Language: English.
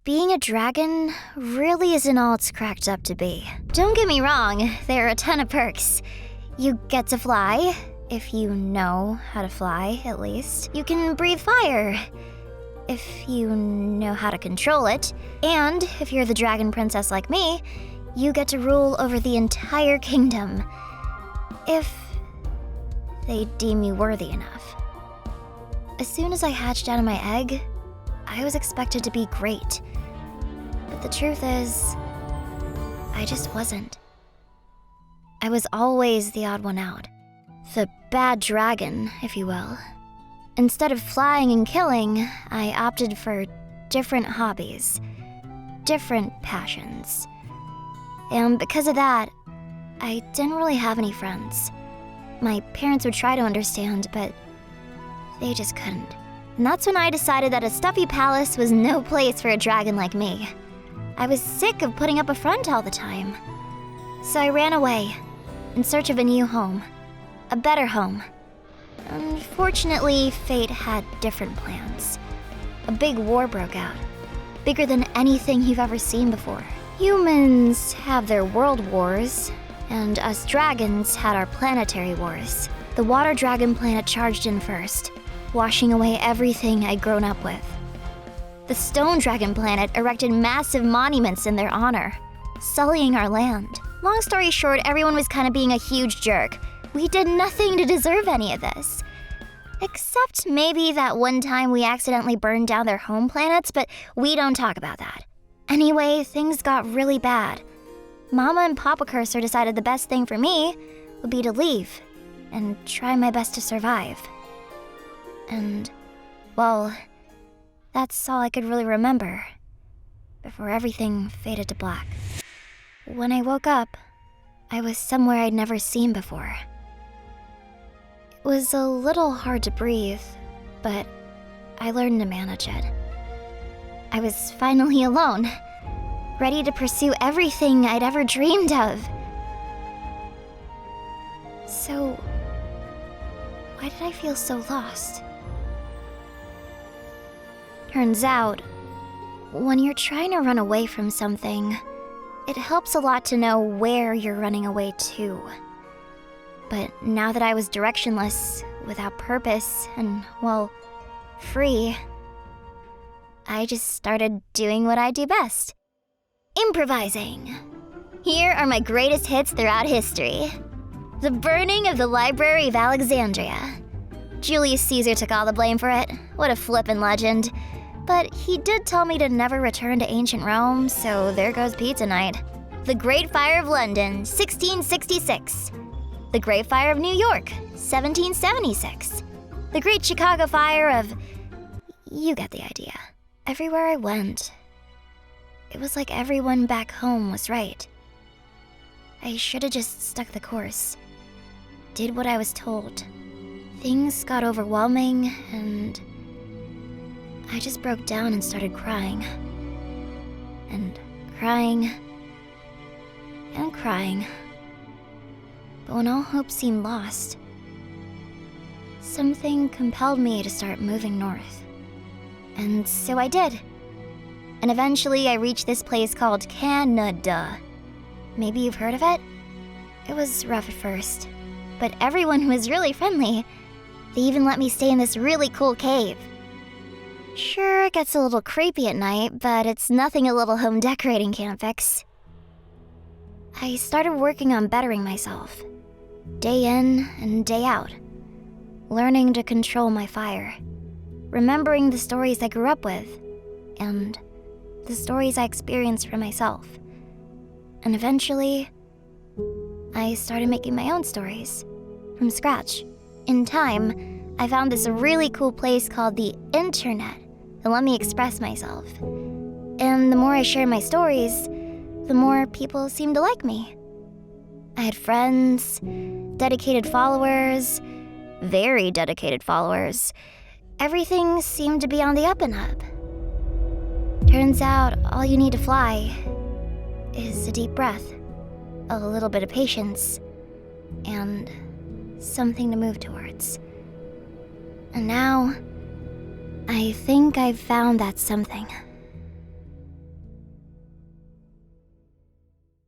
being a dragon really isn't all it's cracked up to be. Don't get me wrong, there are a ton of perks. You get to fly, if you know how to fly, at least. You can breathe fire, if you know how to control it. And if you're the dragon princess like me, you get to rule over the entire kingdom, if they deem you worthy enough. As soon as I hatched out of my egg, I was expected to be great. But the truth is, I just wasn't. I was always the odd one out. The bad dragon, if you will. Instead of flying and killing, I opted for different hobbies, different passions. And because of that, I didn't really have any friends. My parents would try to understand, but they just couldn't. And that's when I decided that a stuffy palace was no place for a dragon like me. I was sick of putting up a front all the time. So I ran away, in search of a new home. A better home. Unfortunately, fate had different plans. A big war broke out. Bigger than anything you've ever seen before. Humans have their world wars, and us dragons had our planetary wars. The water dragon planet charged in first, washing away everything I'd grown up with. The stone dragon planet erected massive monuments in their honor, sullying our land. Long story short, everyone was kind of being a huge jerk. We did nothing to deserve any of this. Except maybe that one time we accidentally burned down their home planets, but we don't talk about that. Anyway, things got really bad. Mama and Papa Cursor decided the best thing for me would be to leave and try my best to survive. And, well, that's all I could really remember before everything faded to black. When I woke up, I was somewhere I'd never seen before. It was a little hard to breathe, but I learned to manage it. I was finally alone, ready to pursue everything I'd ever dreamed of. So, why did I feel so lost? Turns out, when you're trying to run away from something, it helps a lot to know where you're running away to. But now that I was directionless, without purpose, and, well, free, I just started doing what I do best. Improvising. Here are my greatest hits throughout history. The burning of the Library of Alexandria. Julius Caesar took all the blame for it. What a flippin' legend. But he did tell me to never return to ancient Rome, so there goes pizza night. The Great Fire of London, 1666. The Great Fire of New York, 1776. The Great Chicago Fire of... you get the idea. Everywhere I went, it was like everyone back home was right. I should have just stuck the course. Did what I was told. Things got overwhelming, and I just broke down and started crying. And crying. And crying. But when all hope seemed lost, something compelled me to start moving north. And so I did. And eventually I reached this place called Canada. Maybe you've heard of it? It was rough at first, but everyone was really friendly. They even let me stay in this really cool cave. Sure, it gets a little creepy at night, but it's nothing a little home decorating can't fix. I started working on bettering myself, day in and day out, learning to control my fire, remembering the stories I grew up with, and the stories I experienced for myself. And eventually, I started making my own stories, from scratch. In time, I found this really cool place called the internet that let me express myself. And the more I shared my stories, the more people seemed to like me. I had friends, dedicated followers, very dedicated followers. Everything seemed to be on the up and up. Turns out, all you need to fly is a deep breath, a little bit of patience, and something to move towards. And now, I think I've found that something.